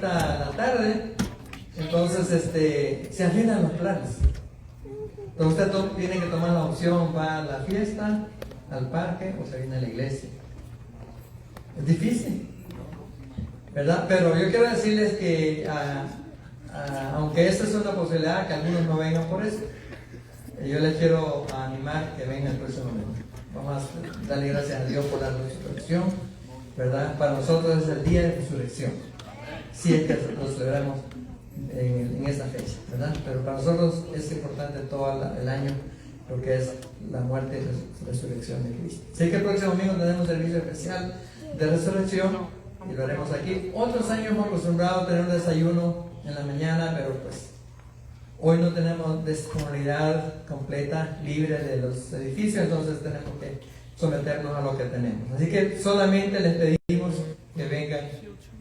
ahorita a la tarde, entonces se afinan los planes. Entonces usted tiene que tomar la opción, va a la fiesta, al parque o se viene a la iglesia. Es difícil, ¿verdad? Pero yo quiero decirles que aunque esta es una posibilidad que algunos no vengan por eso, yo les quiero animar que vengan el próximo momento. Vamos a darle gracias a Dios por la resurrección, ¿verdad? Para nosotros es el día de resurrección, si es que lo celebramos en esta fecha, ¿verdad? Pero para nosotros es importante todo el año lo que es la muerte y resurrección de Cristo. Sé que el próximo domingo tenemos servicio especial de resurrección y lo haremos aquí. Otros años hemos acostumbrado a tener un desayuno en la mañana, pero pues hoy no tenemos disponibilidad completa, libre de los edificios, entonces tenemos que someternos a lo que tenemos. Así que solamente les pedimos que vengan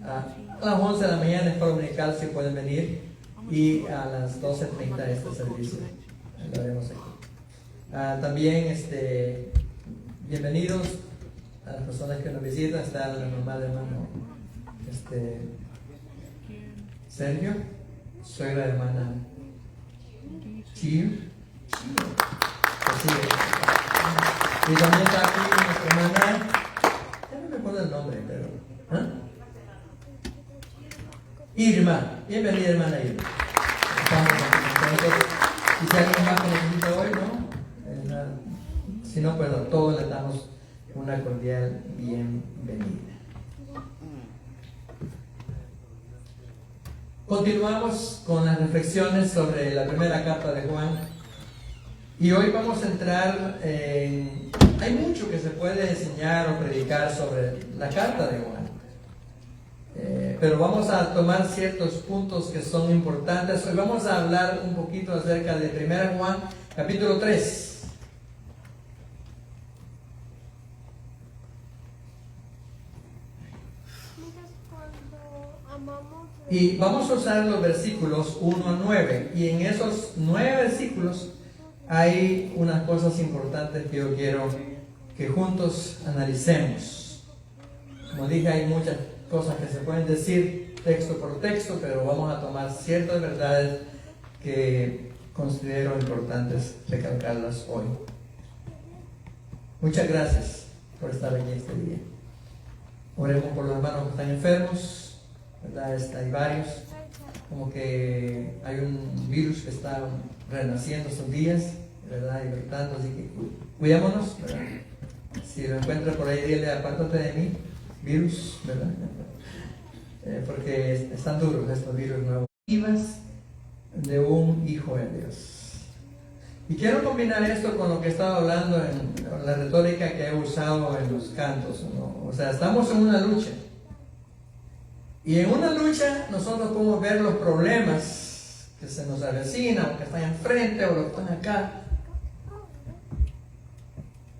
a las 11 de la mañana, es para dominical, si pueden venir, y a las 12:30 este servicio lo haremos aquí. También bienvenidos a las personas que nos visitan. Está la mamá de hermano Sergio, suegra de hermana Chio. Y también está aquí nuestra hermana, ya no me acuerdo el nombre, pero Irma. Bienvenida, hermana Irma. Estamos contentos. Y si alguien más que necesita hoy, ¿no? Si no, pues a todos les damos una cordial bienvenida. Continuamos con las reflexiones sobre la primera carta de Juan. Y hoy vamos a entrar en... Hay mucho que se puede enseñar o predicar sobre la carta de Juan. Pero vamos a tomar ciertos puntos que son importantes. Hoy vamos a hablar un poquito acerca de 1 Juan, capítulo 3. Y vamos a usar los versículos 1 a 9. Y en esos 9 versículos hay unas cosas importantes que yo quiero que juntos analicemos. Como dije, hay muchas cosas que se pueden decir texto por texto, pero vamos a tomar ciertas verdades que considero importantes recalcarlas hoy. Muchas gracias por estar aquí este día. Oremos por los hermanos que están enfermos, ¿verdad? Hay varios, como que hay un virus que está renaciendo estos días, ¿verdad? Y gritando, así que cuidémonos, ¿verdad? Si lo encuentra por ahí, dile, apártate de mí, virus, ¿verdad? Porque están duros estos virus nuevos. De un hijo de Dios. Y quiero combinar esto con lo que he estado hablando en la retórica que he usado en los cantos, ¿no? O sea, estamos en una lucha. Y en una lucha nosotros podemos ver los problemas que se nos avecinan, o que están enfrente, o los que están acá.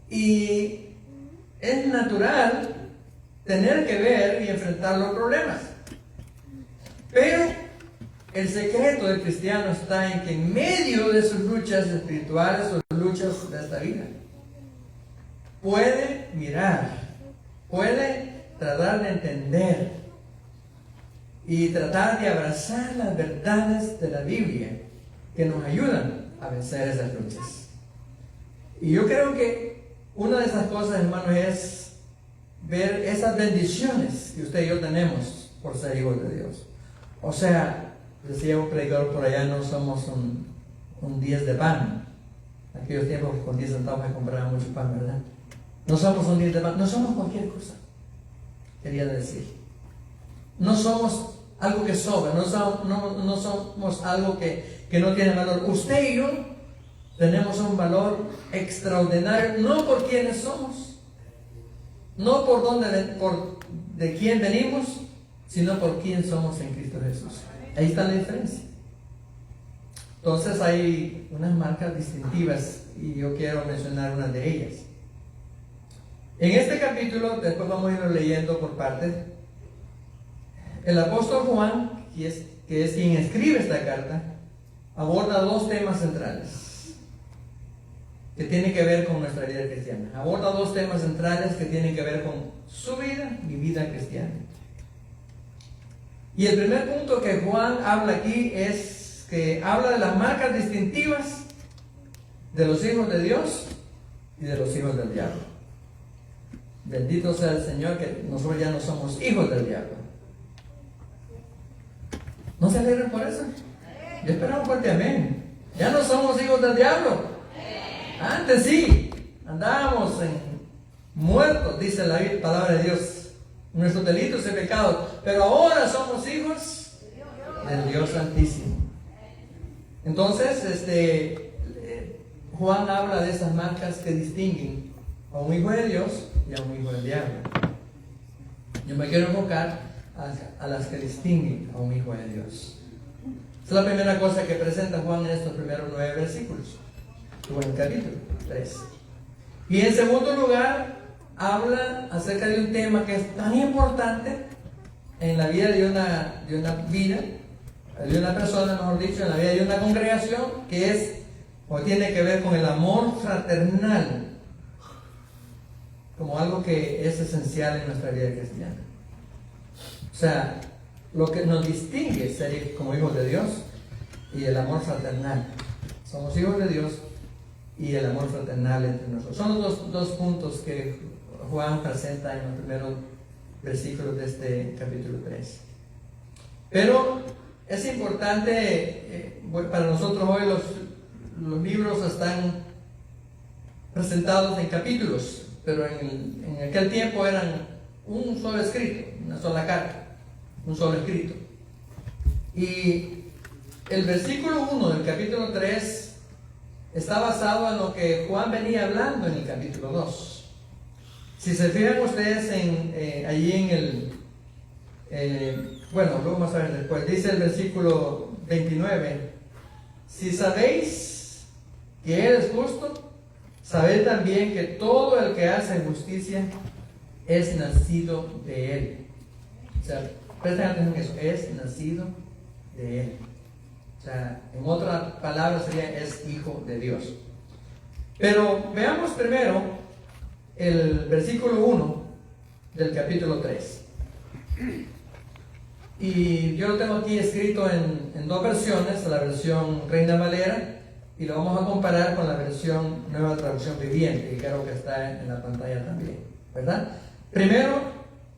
Y es natural tener que ver y enfrentar los problemas. Pero el secreto del cristiano está en que en medio de sus luchas espirituales o luchas de esta vida, puede mirar, puede tratar de entender y tratar de abrazar las verdades de la Biblia que nos ayudan a vencer esas luchas. Y yo creo que una de esas cosas, hermanos, es ver esas bendiciones que usted y yo tenemos por ser hijos de Dios. O sea, decía un predicador por allá, no somos un 10 de pan. En aquellos tiempos con 10 centavos se compraba mucho pan, ¿verdad? No somos un 10 de pan, no somos cualquier cosa, quería decir. No somos algo que sobra, no somos algo que no tiene valor. Usted y yo tenemos un valor extraordinario, no por quienes somos, no por de quién venimos, sino por quién somos en Cristo Jesús. Ahí está la diferencia. Entonces hay unas marcas distintivas y yo quiero mencionar una de ellas. En este capítulo, después vamos a irlo leyendo por partes, el apóstol Juan, que es quien escribe esta carta, aborda dos temas centrales que tienen que ver con nuestra vida cristiana. Aborda dos temas centrales que tienen que ver con su vida y vida cristiana. Y el primer punto que Juan habla aquí es que habla de las marcas distintivas de los hijos de Dios y de los hijos del diablo. Bendito sea el Señor que nosotros ya no somos hijos del diablo. ¿No se alegran por eso? Yo esperaba un fuerte amén. Ya no somos hijos del diablo. Antes sí, andábamos muertos, dice la palabra de Dios, nuestros delitos y pecados, pero ahora somos hijos del Dios Altísimo. Entonces, Juan habla de esas marcas que distinguen a un hijo de Dios y a un hijo del diablo. Yo me quiero enfocar a las que distinguen a un hijo de Dios. Esa es la primera cosa que presenta Juan en estos primeros 9 versículos, o en el capítulo 3. Y en segundo lugar, habla acerca de un tema que es tan importante en la vida de una persona, mejor dicho, en la vida de una congregación, que es, o tiene que ver con el amor fraternal, como algo que es esencial en nuestra vida cristiana. O sea, lo que nos distingue es ser como hijos de Dios y el amor fraternal. Somos hijos de Dios y el amor fraternal entre nosotros. Son los dos puntos que Juan presenta en los primeros versículos de este capítulo 3. Pero es importante, para nosotros hoy los libros están presentados en capítulos, pero en aquel tiempo eran un solo escrito, una sola carta, un solo escrito. Y el versículo 1 del capítulo 3 está basado en lo que Juan venía hablando en el capítulo 2. Si se fijan ustedes allí en el, lo vamos a ver después, dice el versículo 29, si sabéis que Él es justo, sabed también que todo el que hace justicia es nacido de Él. O sea, presten atención en eso, es nacido de Él. O sea, en otras palabras sería, es hijo de Dios. Pero veamos primero el versículo 1 del capítulo 3. Y yo lo tengo aquí escrito en dos versiones, la versión Reina Valera, y lo vamos a comparar con la versión Nueva Traducción Viviente, que creo que está en la pantalla también, ¿verdad? Primero,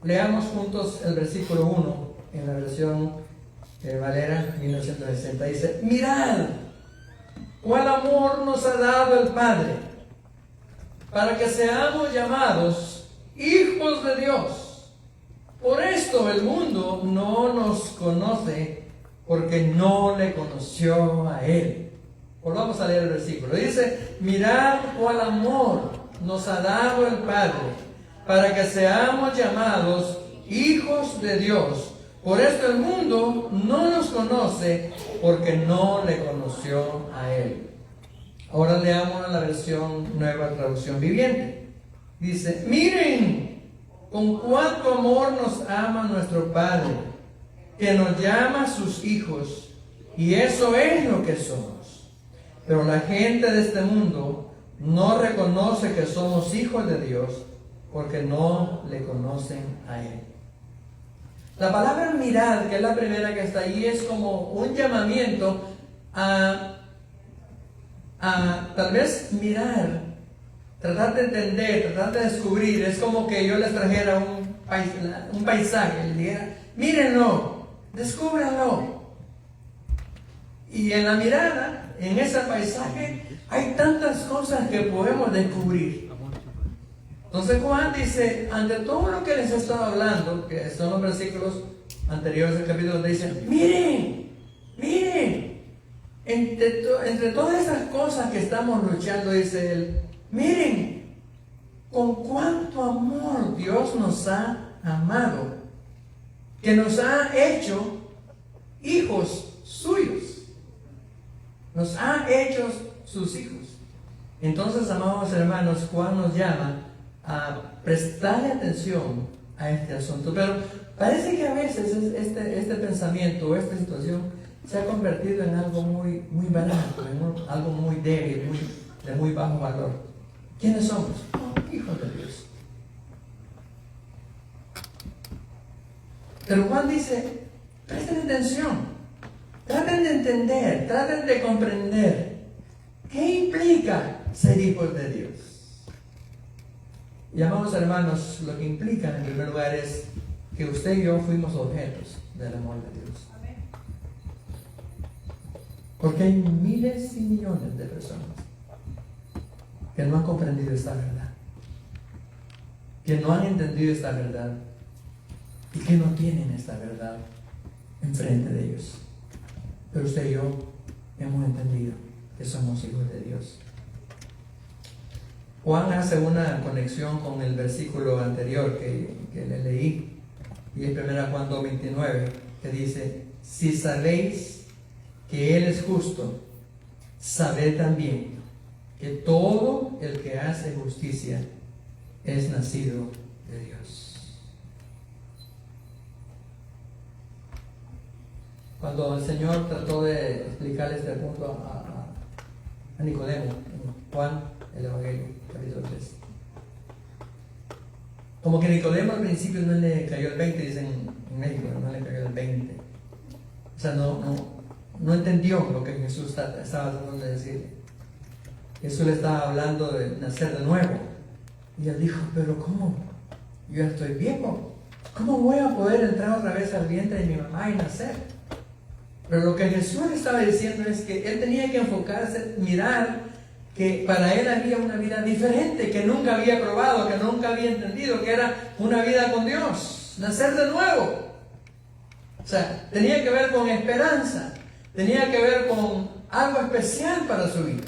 leamos juntos el versículo 1 en la versión Valera 1960. Dice: mirad cuál amor nos ha dado el Padre para que seamos llamados hijos de Dios. Por esto el mundo no nos conoce, porque no le conoció a Él. Volvamos a leer el versículo. Dice: mirad cuál amor nos ha dado el Padre para que seamos llamados hijos de Dios. Por esto el mundo no nos conoce, porque no le conoció a Él. Ahora leamos la versión Nueva Traducción Viviente. Dice: miren con cuánto amor nos ama nuestro Padre, que nos llama sus hijos, y eso es lo que somos. Pero la gente de este mundo no reconoce que somos hijos de Dios, porque no le conocen a Él. La palabra mirad, que es la primera que está ahí, es como un llamamiento a tal vez mirar, tratar de entender, tratar de descubrir. Es como que yo les trajera un paisaje, les dijera: mírenlo, descúbranlo. Y en la mirada, en ese paisaje, hay tantas cosas que podemos descubrir. Entonces Juan dice, ante todo lo que les he estado hablando, que son los versículos anteriores del capítulo, dice: miren, entre todas esas cosas que estamos luchando, dice él, miren con cuánto amor Dios nos ha amado, que nos ha hecho hijos suyos, nos ha hecho sus hijos. Entonces, amados hermanos, Juan nos llama a prestarle atención a este asunto. Pero parece que a veces este pensamiento, esta situación, se ha convertido en algo muy barato, en algo muy débil, de muy bajo valor. ¿Quiénes somos? Hijos de Dios. Pero Juan dice Presten atención, traten de entender, traten de comprender qué implica ser hijos de Dios. Y amados hermanos, lo que implica en primer lugar es que usted y yo fuimos objetos del amor de Dios. Porque hay miles y millones de personas que no han comprendido esta verdad, que no han entendido esta verdad y que no tienen esta verdad enfrente de ellos. Pero usted y yo hemos entendido que somos hijos de Dios. Juan hace una conexión con el versículo anterior que le leí, y es 1 Juan 2:29, que dice: si sabéis que Él es justo, sabed también que todo el que hace justicia es nacido de Dios. Cuando el Señor trató de explicarle este punto a Nicodemo, en Juan, el Evangelio, capítulo 3. Como que Nicodemo al principio no le cayó el 20, dicen en México, no le cayó el 20. O sea, no entendió lo que Jesús estaba tratando de decir. Jesús le estaba hablando de nacer de nuevo. Y él dijo: pero ¿cómo? Yo ya estoy viejo. ¿Cómo voy a poder entrar otra vez al vientre de mi mamá y nacer? Pero lo que Jesús estaba diciendo es que él tenía que enfocarse, mirar que para él había una vida diferente, que nunca había probado, que nunca había entendido, que era una vida con Dios, nacer de nuevo. O sea, tenía que ver con esperanza, tenía que ver con algo especial para su vida.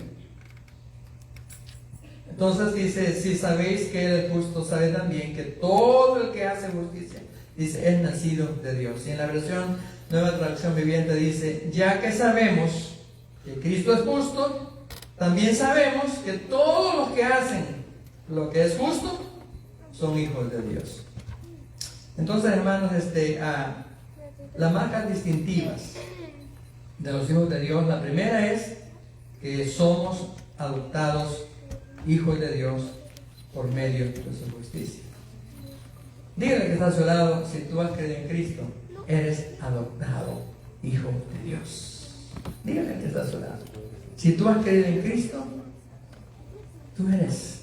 Entonces dice: si sabéis que Él es justo, sabed también que todo el que hace justicia, dice, es nacido de Dios. Y en la versión Nueva Traducción Viviente dice: ya que sabemos que Cristo es justo, también sabemos que todos los que hacen lo que es justo son hijos de Dios. Entonces, hermanos, las marcas distintivas de los hijos de Dios, la primera es que somos adoptados hijos de Dios por medio de su justicia. Dígale que está a su lado: si tú has creído en Cristo, eres adoptado hijo de Dios. Dígale que está a su lado: si tú has creído en Cristo, tú eres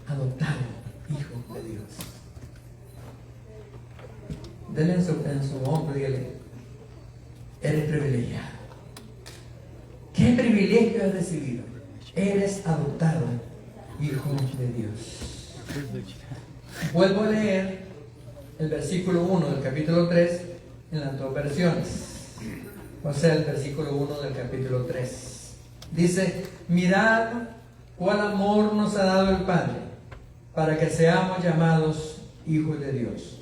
adoptado hijo de Dios. Denle en su hombro, dígale: eres privilegiado. ¿Qué privilegio has recibido? Eres adoptado hijo de Dios. Vuelvo a leer el versículo 1 del capítulo 3 en las dos versiones. O sea, el versículo 1 del capítulo 3. Dice: mirad cuál amor nos ha dado el Padre para que seamos llamados hijos de Dios.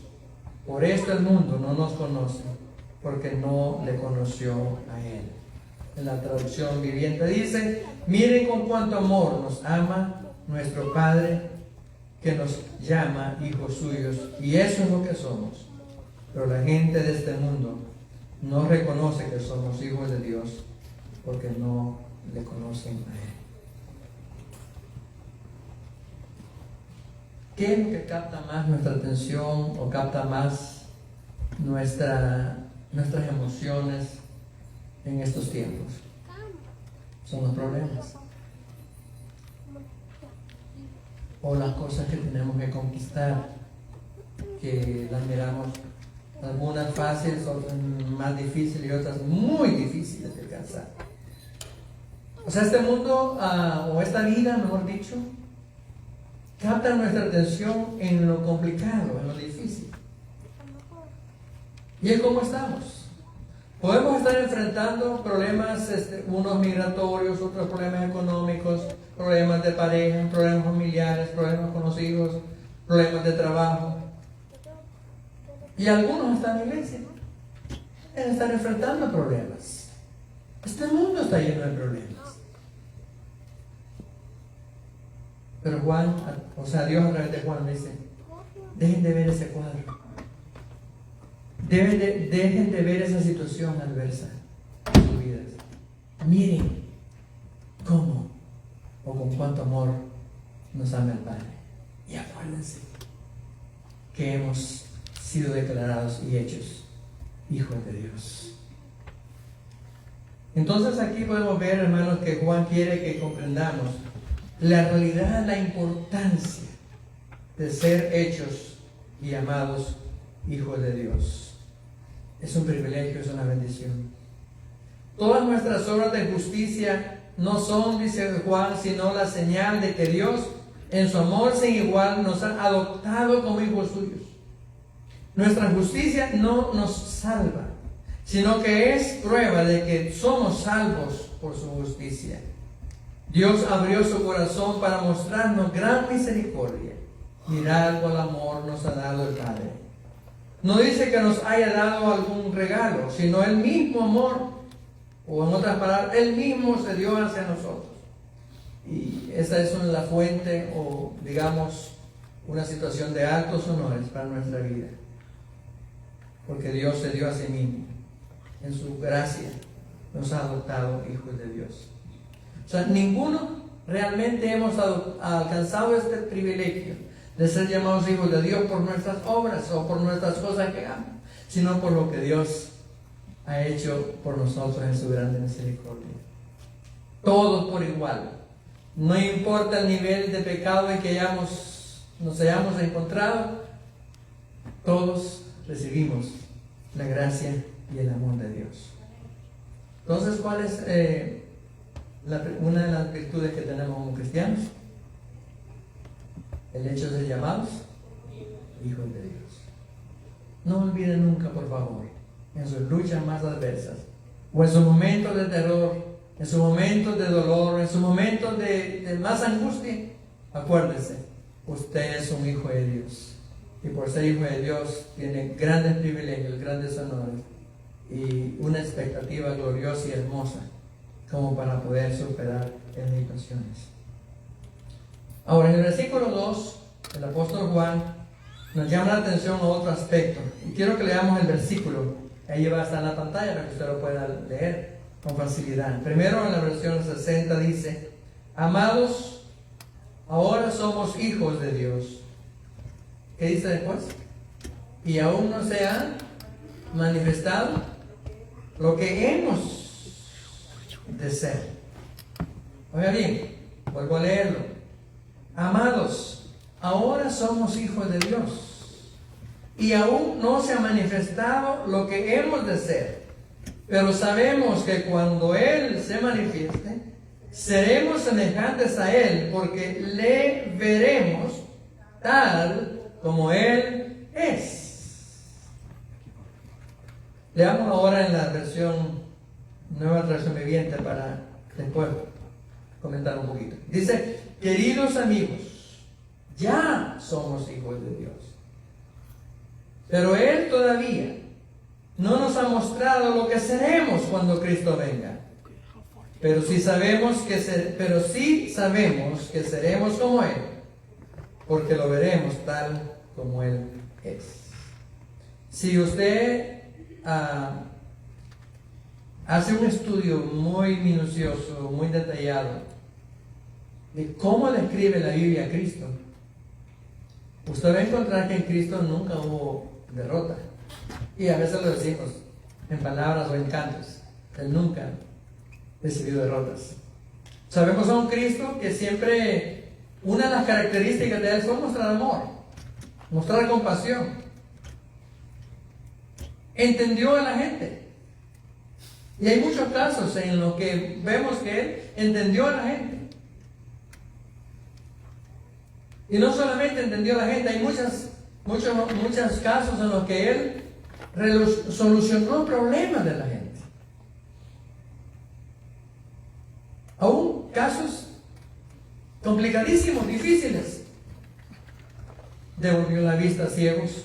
Por esto el mundo no nos conoce, porque no le conoció a Él. En la traducción viviente dice: miren con cuánto amor nos ama nuestro Padre, que nos llama hijos suyos, y eso es lo que somos. Pero la gente de este mundo no reconoce que somos hijos de Dios, porque no le conocen a Él. ¿Qué es lo que capta más nuestra atención o capta más nuestras emociones en estos tiempos? Son los problemas o las cosas que tenemos que conquistar, que las miramos, algunas fáciles, otras más difíciles y otras muy difíciles de alcanzar. O sea, este mundo, o esta vida, mejor dicho, capta nuestra atención en lo complicado, en lo difícil. Y es como estamos. Podemos estar enfrentando problemas, unos migratorios, otros problemas económicos, problemas de pareja, problemas familiares, problemas con los hijos, problemas de trabajo. Y algunos están en la iglesia, están enfrentando problemas. Este mundo está lleno de problemas. Pero Dios a través de Juan dice: dejen de ver ese cuadro. Dejen de ver esa situación adversa en sus vidas. Miren cómo o con cuánto amor nos ama el Padre. Y acuérdense que hemos sido declarados y hechos hijos de Dios. Entonces aquí podemos ver, hermanos, que Juan quiere que comprendamos la realidad, la importancia de ser hechos y amados hijos de Dios. Es un privilegio, es una bendición. Todas nuestras obras de justicia no son, dice Juan, sino la señal de que Dios, en su amor sin igual, nos ha adoptado como hijos suyos. Nuestra justicia no nos salva, sino que es prueba de que somos salvos por su justicia. Dios abrió su corazón para mostrarnos gran misericordia. Mirad cuál amor nos ha dado el Padre. No dice que nos haya dado algún regalo, sino el mismo amor, o en otras palabras, Él mismo se dio hacia nosotros. Y esa es la fuente, o digamos, una situación de altos honores para nuestra vida. Porque Dios se dio a sí mismo. En su gracia nos ha adoptado hijos de Dios. O sea, ninguno realmente hemos alcanzado este privilegio de ser llamados hijos de Dios por nuestras obras o por nuestras cosas que hagamos, sino por lo que Dios ha hecho por nosotros en su grande misericordia. Todos por igual. No importa el nivel de pecado en que nos hayamos encontrado, todos recibimos la gracia y el amor de Dios. Entonces, ¿cuál es una de las virtudes que tenemos como cristianos? El hecho de ser llamados hijos de Dios. No olviden nunca, por favor, en sus luchas más adversas, o en sus momentos de terror, en sus momentos de dolor, en sus momentos de más angustia, acuérdese, usted es un hijo de Dios. Y por ser hijo de Dios tiene grandes privilegios, grandes honores y una expectativa gloriosa y hermosa como para poder superar en situaciones. Ahora, en el versículo 2, el apóstol Juan nos llama la atención a otro aspecto. Y quiero que leamos el versículo. Ahí va a estar en la pantalla para que usted lo pueda leer con facilidad. Primero, en la versión 60 dice: amados, ahora somos hijos de Dios. ¿Qué dice después? Y aún no se ha manifestado lo que hemos de ser. Oiga bien, vuelvo a leerlo. Amados, ahora somos hijos de Dios, y aún no se ha manifestado lo que hemos de ser, pero sabemos que cuando Él se manifieste, seremos semejantes a Él, porque le veremos tal como Él es. Leamos ahora en la versión Nueva Traducción Viviente para después comentar un poquito. Dice: queridos amigos, ya somos hijos de Dios, pero Él todavía no nos ha mostrado lo que seremos cuando Cristo venga. Pero sí sabemos que seremos como Él, porque lo veremos tal como Él es. Si usted hace un estudio muy minucioso, muy detallado de cómo describe la Biblia a Cristo, usted va a encontrar que en Cristo nunca hubo derrota. Y a veces lo decimos en palabras o en cantos: Él nunca recibió derrotas. Sabemos a un Cristo que siempre, una de las características de Él fue mostrar amor, mostrar compasión. Entendió a la gente. Y hay muchos casos en los que vemos que Él entendió a la gente. Y no solamente entendió a la gente, hay muchos casos en los que Él solucionó problemas de la gente. Aún casos complicadísimos, difíciles. Devolvió la vista a ciegos,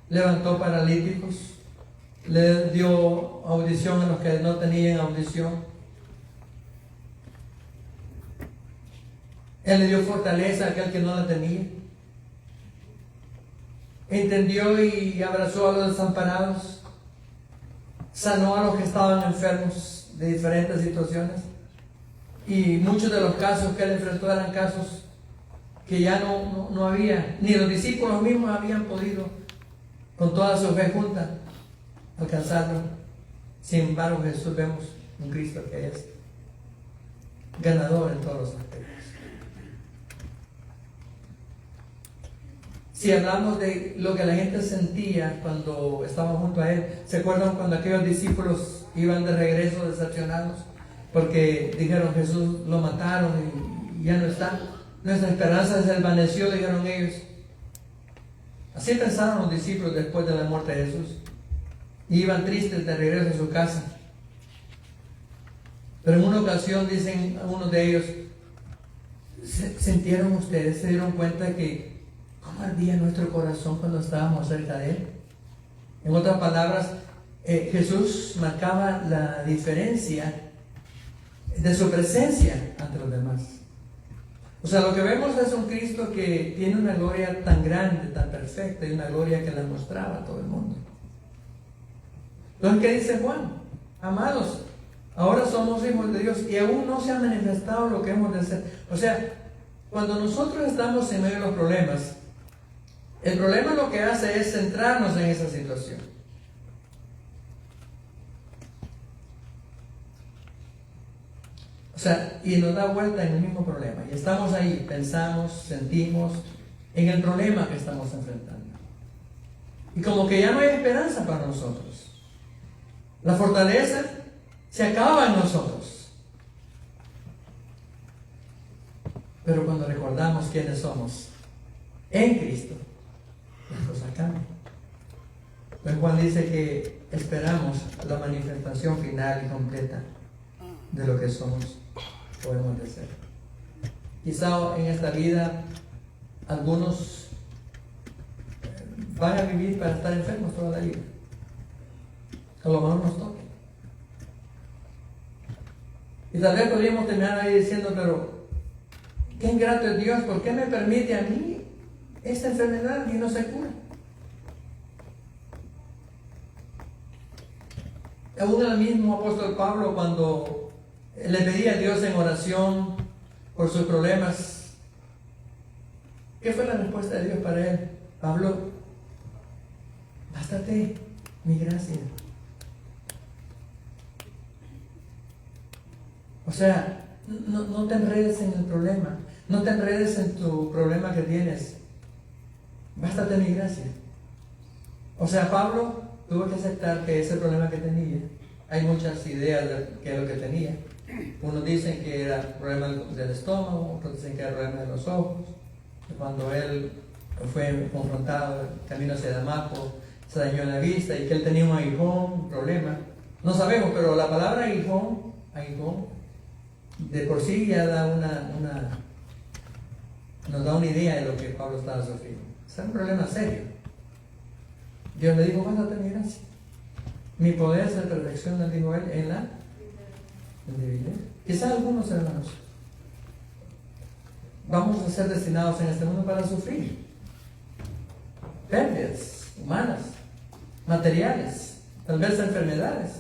levantó paralíticos, le dio audición a los que no tenían audición. Él le dio fortaleza a aquel que no la tenía. Entendió y abrazó a los desamparados. Sanó a los que estaban enfermos de diferentes situaciones. Y muchos de los casos que él enfrentó eran casos que ya no había, ni los discípulos mismos habían podido, con toda su fe junta, alcanzarlo. Sin embargo, Jesús vemos un Cristo que es ganador en todos los aspectos. Si hablamos de lo que la gente sentía cuando estaban junto a Él, ¿se acuerdan cuando aquellos discípulos iban de regreso decepcionados? Porque dijeron, Jesús lo mataron y ya no está. Nuestra esperanza se desvaneció, dijeron ellos. Así pensaron los discípulos después de la muerte de Jesús. Y iban tristes de regreso a su casa. Pero en una ocasión dicen algunos de ellos, ¿sintieron ustedes, se dieron cuenta que cómo ardía nuestro corazón cuando estábamos cerca de Él? En otras palabras, Jesús marcaba la diferencia de su presencia ante los demás. O sea, lo que vemos es un Cristo que tiene una gloria tan grande, tan perfecta, y una gloria que la mostraba a todo el mundo. Entonces, ¿qué dice Juan? Amados, ahora somos hijos de Dios y aún no se ha manifestado lo que hemos de ser. O sea, cuando nosotros estamos en medio de los problemas, el problema lo que hace es centrarnos en esa situación. O sea, y nos da vuelta en el mismo problema. Y estamos ahí, pensamos, sentimos en el problema que estamos enfrentando. Y como que ya no hay esperanza para nosotros. La fortaleza se acaba en nosotros. Pero cuando recordamos quiénes somos en Cristo, las cosas cambian. Entonces Juan dice que esperamos la manifestación final y completa de lo que somos, podemos de ser. Quizá en esta vida algunos van a vivir para estar enfermos toda la vida. A lo mejor nos toque. Y tal vez podríamos terminar ahí diciendo, pero qué ingrato es Dios, ¿por qué me permite a mí esta enfermedad y no se cura? Aún el mismo apóstol Pablo, cuando le pedía a Dios en oración por sus problemas, ¿qué fue la respuesta de Dios para él? Pablo, bástate mi gracia. O sea, no te enredes en el problema, no te enredes en tu problema que tienes. Bástate mi gracia. O sea, Pablo tuvo que aceptar que ese problema que tenía, hay muchas ideas de qué es lo que tenía. Unos dicen que era problema del estómago, otros dicen que era problema de los ojos. Cuando él fue confrontado camino hacia Damasco, se dañó en la vista y que él tenía un aguijón, un problema. No sabemos, pero la palabra aguijón, de por sí ya da nos da una idea de lo que Pablo estaba sufriendo. Es un problema serio. Dios le dijo, bástate mi gracia. Mi poder se perfecciona, dijo él, en la debilidad. Quizás algunos hermanos vamos a ser destinados en este mundo para sufrir pérdidas humanas, materiales, tal vez enfermedades,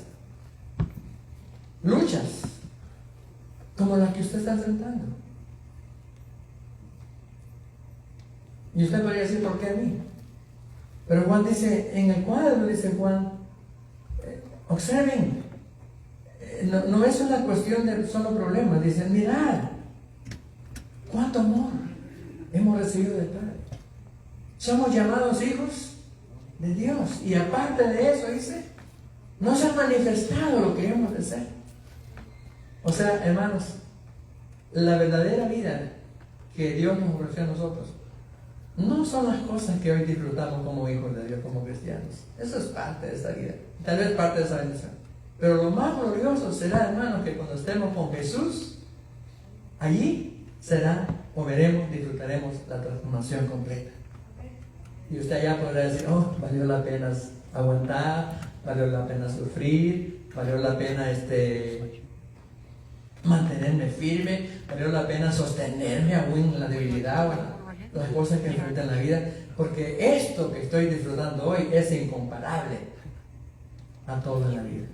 luchas como la que usted está enfrentando. Y usted podría decir, ¿por qué a mí? Pero Juan dice, en el cuadro dice Juan, observen, no es una cuestión de solo problemas. Dicen, mirad, cuánto amor hemos recibido de Padre. Somos llamados hijos de Dios. Y aparte de eso, dice, no se ha manifestado lo que hemos de ser. O sea, hermanos, la verdadera vida que Dios nos ofreció a nosotros no son las cosas que hoy disfrutamos como hijos de Dios, como cristianos. Eso es parte de esta vida, tal vez parte de esa bendición. Pero lo más glorioso será, hermanos, que cuando estemos con Jesús, allí será, o veremos, disfrutaremos la transformación completa. Y usted ya podrá decir, oh, valió la pena aguantar, valió la pena sufrir, valió la pena mantenerme firme, valió la pena sostenerme aún en la debilidad o las cosas que enfrento en la vida, porque esto que estoy disfrutando hoy es incomparable a todo en la vida.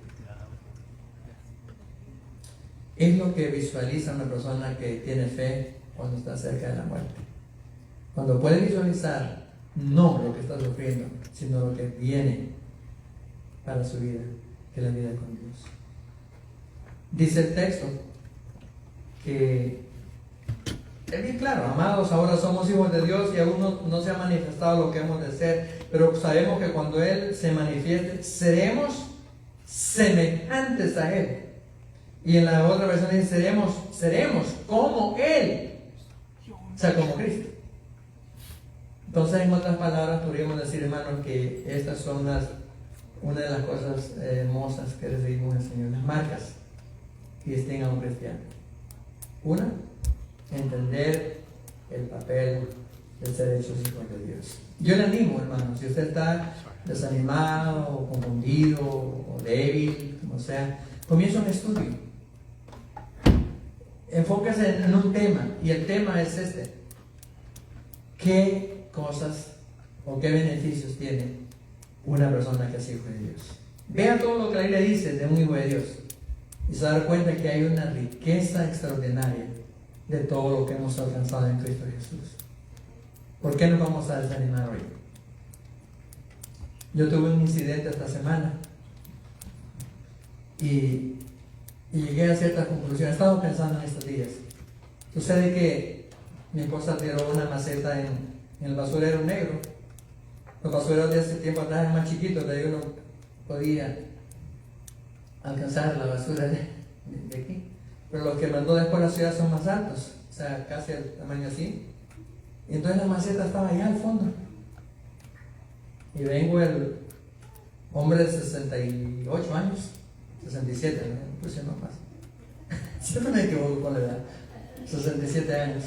Es lo que visualiza una persona que tiene fe cuando está cerca de la muerte. Cuando puede visualizar no lo que está sufriendo, sino lo que viene para su vida que la vida con Dios. Dice el texto que es bien claro: amados, ahora somos hijos de Dios y aún no se ha manifestado lo que hemos de ser, pero sabemos que cuando Él se manifieste, seremos semejantes a Él. Y en la otra versión dice, seremos como Él, o sea, como Cristo. Entonces, en otras palabras, podríamos decir, hermanos, que estas son una de las cosas hermosas que recibimos del Señor, las marcas que distinguen a un cristiano. Una, entender el papel de ser hechos hijos de Dios. Yo le animo, hermano, si usted está desanimado o confundido o débil, como sea, comienza un estudio. Enfóquese en un tema, y el tema es este: ¿qué cosas o qué beneficios tiene una persona que es hijo de Dios? Vea todo lo que la Biblia dice de un hijo de Dios y se da cuenta que hay una riqueza extraordinaria de todo lo que hemos alcanzado en Cristo Jesús. ¿Por qué nos vamos a desanimar hoy? Yo tuve un incidente esta semana y llegué a ciertas conclusiones. He estado pensando en estos días. Sucede que mi esposa tiró una maceta en el basurero negro. Los basureros de hace tiempo atrás eran más chiquitos, de ahí uno podía alcanzar la basura de aquí. Pero los que mandó después a la ciudad son más altos, o sea, casi el tamaño así. Y entonces la maceta estaba allá al fondo. Y vengo el hombre de 68 años, 67, no puse más fácil. Siempre me equivoco con la edad. 67 años.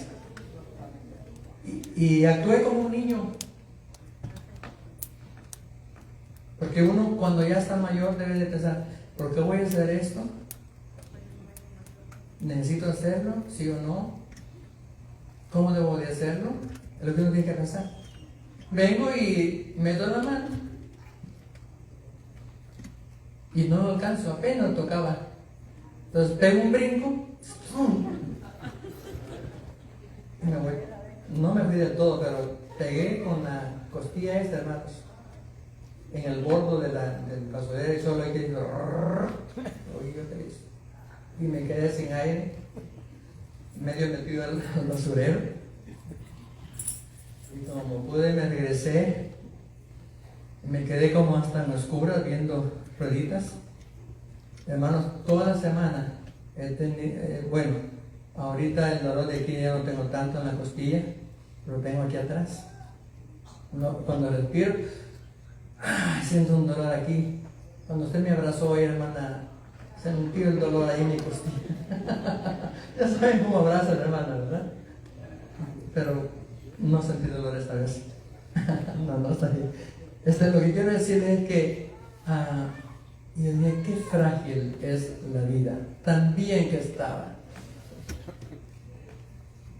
Y actué como un niño. Porque uno, cuando ya está mayor, debe de pensar: ¿por qué voy a hacer esto? ¿Necesito hacerlo? ¿Sí o no? ¿Cómo debo de hacerlo? Es lo que uno tiene que pensar. Vengo y meto la mano y no lo alcanzo, apenas tocaba. Entonces pego un brinco y me voy. No me fui del todo, pero pegué con la costilla esta, hermanos, en el borde del basurero, y solo hay que ir y me quedé sin aire, medio metido al basurero. Y como pude, me regresé, me quedé como hasta en la oscura viendo rueditas. Hermanos, toda la semana he tenido, bueno, ahorita el dolor de aquí ya no tengo tanto en la costilla, pero tengo aquí atrás. Cuando respiro, siento un dolor aquí. Cuando usted me abrazó hoy, hermana, sentí el dolor ahí en mi costilla. Ya saben cómo abraza la hermana, ¿verdad? Pero no sentí dolor esta vez. No está bien. Lo que quiero decir es que yo dije, qué frágil es la vida, tan bien que estaba.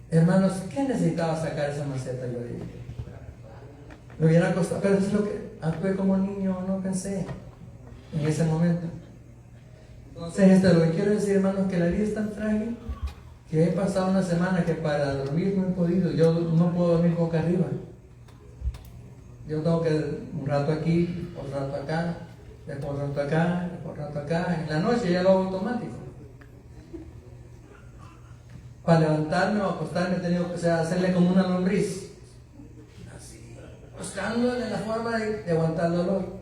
Hermanos, ¿qué necesitaba sacar esa maceta? Yo dije, me hubiera costado, pero es lo que actué como niño, no pensé en ese momento. Entonces, lo que quiero decir, hermanos, que la vida es tan frágil que he pasado una semana que para dormir no he podido. Yo no puedo dormir boca arriba. Yo tengo que un rato aquí, un rato acá, después un rato acá, después un rato acá. En la noche ya lo hago automático. Para levantarme o acostarme he tenido que hacerle como una lombriz, así, buscándole la forma de aguantar el dolor.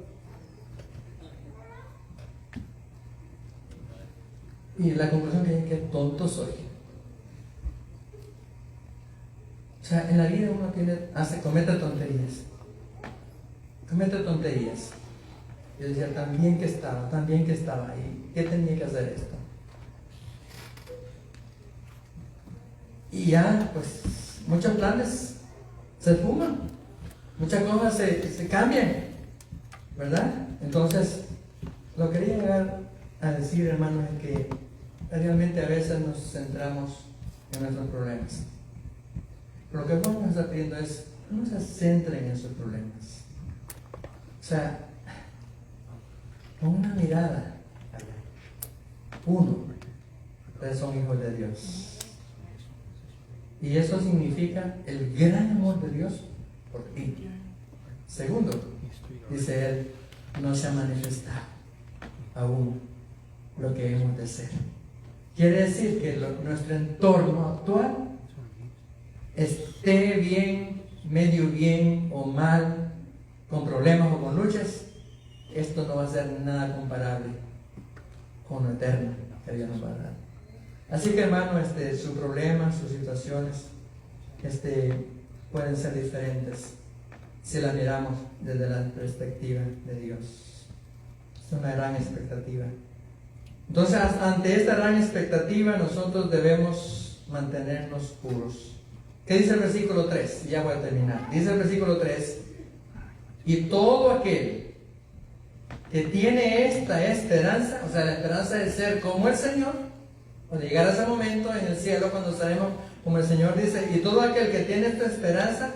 Y la conclusión es que tonto soy. O sea, en la vida uno comete tonterías. Comete tonterías. Yo decía, tan bien que estaba ahí. ¿Qué tenía que hacer esto? Y ya, pues, muchos planes se fuman. Muchas cosas se cambian, ¿verdad? Entonces, lo que quería llegar a decir, hermanos, es que realmente a veces nos centramos en nuestros problemas. Lo que Juan nos está pidiendo es, no se centren en sus problemas. O sea, con una mirada allá. Uno, ustedes son hijos de Dios. Y eso significa el gran amor de Dios por ti. Segundo, dice él, no se ha manifestado aún lo que hemos de ser. Quiere decir que nuestro entorno actual, esté bien, medio bien o mal, con problemas o con luchas, esto no va a ser nada comparable con lo eterno que Dios nos va a dar. Así que, hermano, sus problemas, sus situaciones, pueden ser diferentes si las miramos desde la perspectiva de Dios. Es una gran expectativa. Entonces, ante esta gran expectativa, nosotros debemos mantenernos puros. ¿Qué dice el versículo 3? Ya voy a terminar. Dice el versículo 3: y todo aquel que tiene esta esperanza, o sea, la esperanza de ser como el Señor, o de llegar a ese momento en el cielo cuando estaremos como el Señor, dice, y todo aquel que tiene esta esperanza,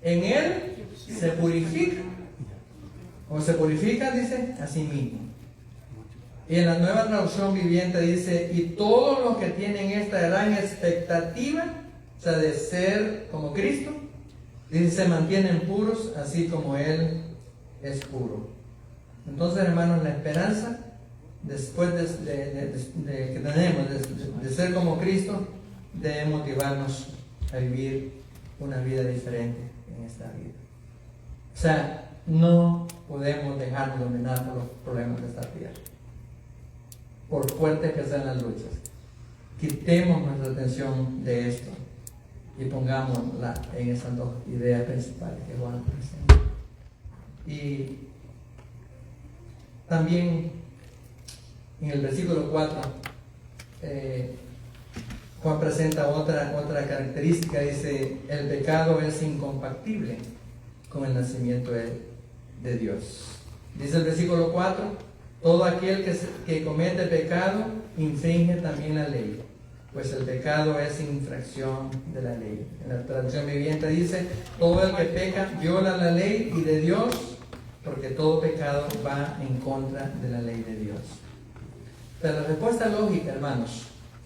en Él se purifica, o se purifica, dice, a sí mismo. Y en la Nueva Traducción Viviente dice, y todos los que tienen esta gran expectativa, o sea, de ser como Cristo, dice, se mantienen puros, así como Él es puro. Entonces, hermanos, la esperanza, después que tenemos de ser como Cristo, debe motivarnos a vivir una vida diferente en esta vida. O sea, no podemos dejarnos dominar por los problemas de esta vida, por fuertes que sean las luchas. Quitemos nuestra atención de esto y pongámosla en esas dos ideas principales que Juan presenta. Y también en el versículo 4, Juan presenta otra característica. Dice, el pecado es incompatible con el nacimiento de Dios. Dice el versículo 4, todo aquel que comete pecado infringe también la ley, pues el pecado es infracción de la ley. En la traducción viviente dice, todo el que peca viola la ley y de Dios, porque todo pecado va en contra de la ley de Dios. Pero la respuesta lógica, hermanos,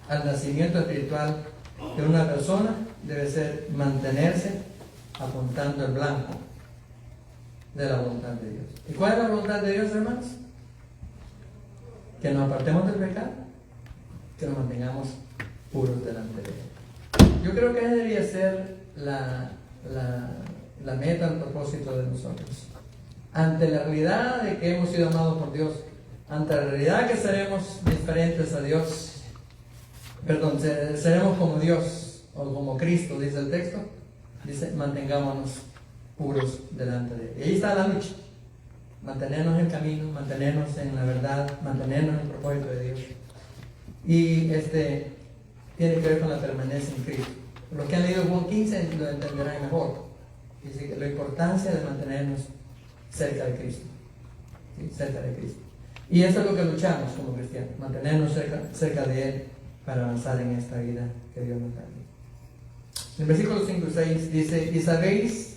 al nacimiento espiritual de una persona debe ser mantenerse apuntando el blanco de la voluntad de Dios. ¿Y cuál es la voluntad de Dios, hermanos? Que nos apartemos del pecado, que nos mantengamos puros delante de Él. Yo creo que esa debería ser la meta, el propósito de nosotros. Ante la realidad de que hemos sido amados por Dios, ante la realidad que seremos diferentes a Dios, seremos como Dios o como Cristo, dice el texto, dice, mantengámonos puros delante de Él. Y ahí está la lucha, mantenernos en el camino, mantenernos en la verdad, mantenernos en el propósito de Dios. Y tiene que ver con la permanencia en Cristo. Los que han leído Juan 15 lo entenderán mejor. Dice que la importancia de mantenernos cerca de Cristo, ¿sí? Cerca de Cristo. Y eso es lo que luchamos como cristianos, mantenernos cerca de Él para avanzar en esta vida que Dios nos da. En el versículo 5 y 6 dice, y sabéis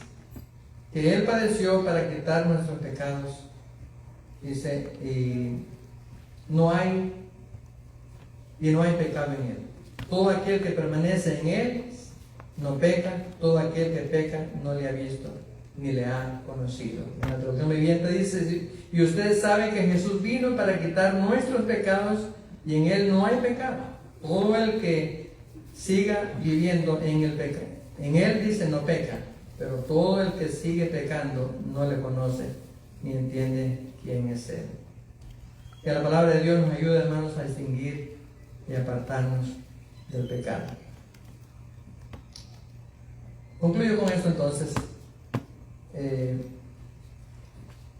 que Él padeció para quitar nuestros pecados. Dice, y no hay pecado en Él. Todo aquel que permanece en Él no peca, todo aquel que peca no le ha visto ni le ha conocido. En la traducción viviente dice, y ustedes saben que Jesús vino para quitar nuestros pecados y en Él no hay pecado. Todo el que siga viviendo en el pecado, en Él dice no peca, pero todo el que sigue pecando no le conoce ni entiende quién es Él. Que la palabra de Dios nos ayude, hermanos, a distinguir y apartarnos del pecado. Concluyo con esto entonces.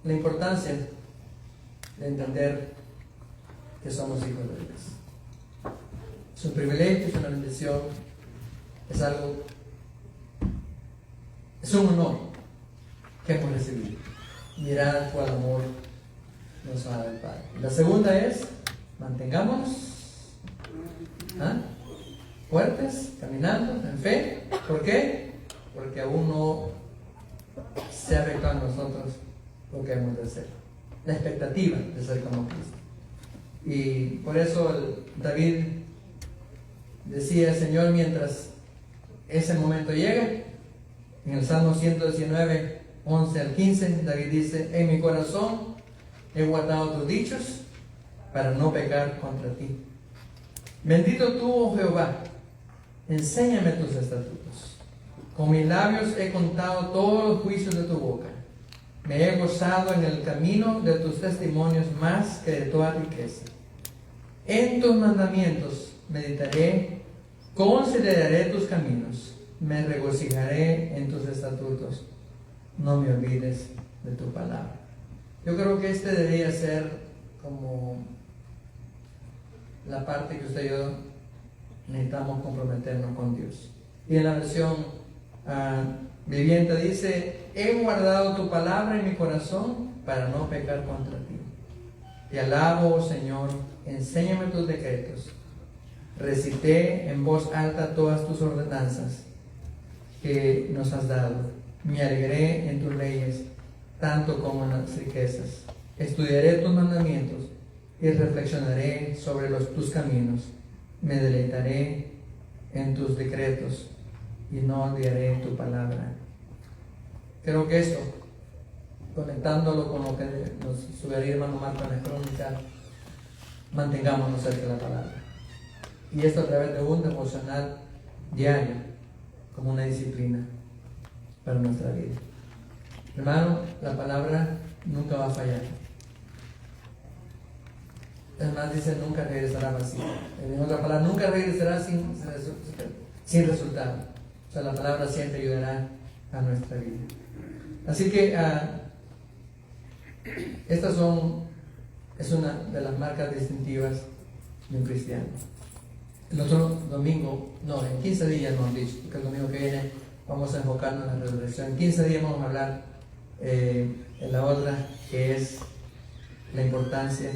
La importancia de entender que somos hijos de Dios. Es un privilegio, es una bendición, es un honor que hemos recibido. Mirad cuál amor nos ha dado el Padre. La segunda es, mantengámonos fuertes, caminando en fe. ¿Por qué? Porque aún no se ha afectado a nosotros lo que hemos de hacer, la expectativa de ser como Cristo. Y por eso David decía, Señor, mientras ese momento llegue, en el Salmo 119, 11 al 15, David dice, en mi corazón He guardado tus dichos para no pecar contra ti. Bendito tú, oh Jehová, enséñame tus estatutos. Con mis labios he contado todos los juicios de tu boca. Me he gozado en el camino de tus testimonios más que de toda riqueza. En tus mandamientos meditaré, consideraré tus caminos, me regocijaré en tus estatutos. No me olvides de tu palabra. Yo creo que este debería ser como la parte que usted y yo necesitamos comprometernos con Dios. Y en la versión viviente dice: he guardado tu palabra en mi corazón para no pecar contra ti. Te alabo, oh Señor, enséñame tus decretos. Recité en voz alta todas tus ordenanzas que nos has dado. Me alegré en tus leyes, tanto como en las riquezas. Estudiaré tus mandamientos y reflexionaré sobre tus caminos. Me deleitaré en tus decretos y no olvidaré tu palabra. Creo que esto, conectándolo con lo que nos sugería hermano Marco en la crónica, mantengámonos cerca de la palabra. Y esto a través de un devocional diario, como una disciplina para nuestra vida. Hermano, la palabra nunca va a fallar. Es más, dice, nunca regresará vacía. En otra palabra, nunca regresará sin resultado. O sea, la palabra siempre ayudará a nuestra vida. Así que estas es una de las marcas distintivas de un cristiano. El otro domingo, en 15 días nos han dicho, porque el domingo que viene vamos a enfocarnos en la resurrección. En 15 días vamos a hablar en la otra, que es la importancia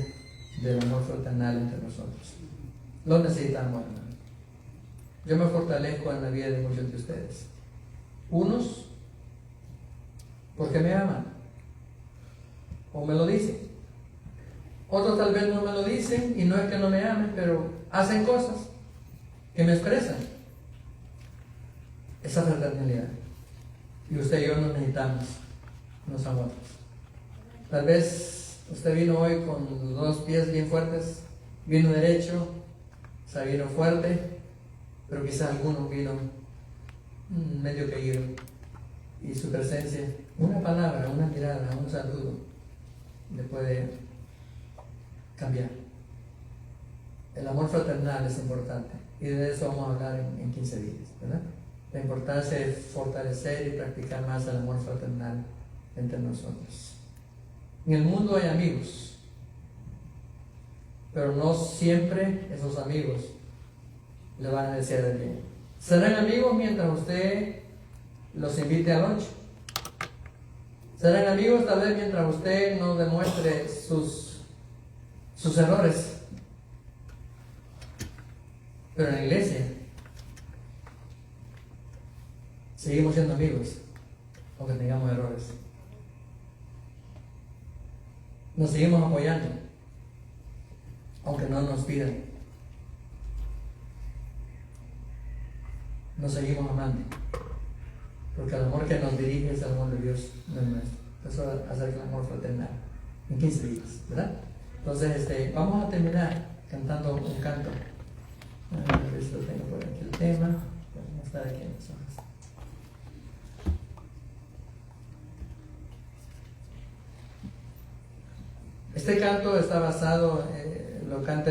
del amor fraternal entre nosotros. Lo necesitamos, hermano. Yo me fortalezco en la vida de muchos de ustedes. Unos, porque me aman, o me lo dicen. Otros tal vez no me lo dicen, y no es que no me amen, pero hacen cosas que me expresan esa fraternidad. Y usted y yo nos necesitamos unos a otros. Tal vez usted vino hoy con los dos pies bien fuertes, vino derecho, o sea, vino fuerte, pero quizás algunos vino medio caído. Y su presencia, una palabra, una mirada, un saludo, le puede cambiar. El amor fraternal es importante, y de eso vamos a hablar en 15 días, ¿verdad? La importancia de fortalecer y practicar más el amor fraternal entre nosotros. En el mundo hay amigos, pero no siempre esos amigos le van a desear el bien. Serán amigos mientras usted los invite al lunch. Serán amigos tal vez mientras usted no demuestre sus errores. Pero en la iglesia seguimos siendo amigos, aunque tengamos errores. Nos seguimos apoyando, aunque no nos pidan. Nos seguimos amando, porque el amor que nos dirige es el amor de Dios, no es nuestro. Eso va a ser el amor fraternal en 15 días, ¿verdad? Entonces, vamos a terminar cantando un canto. A ver si lo tengo por aquí el tema. Vamos a estar aquí en las hojas. Este canto está basado, lo canta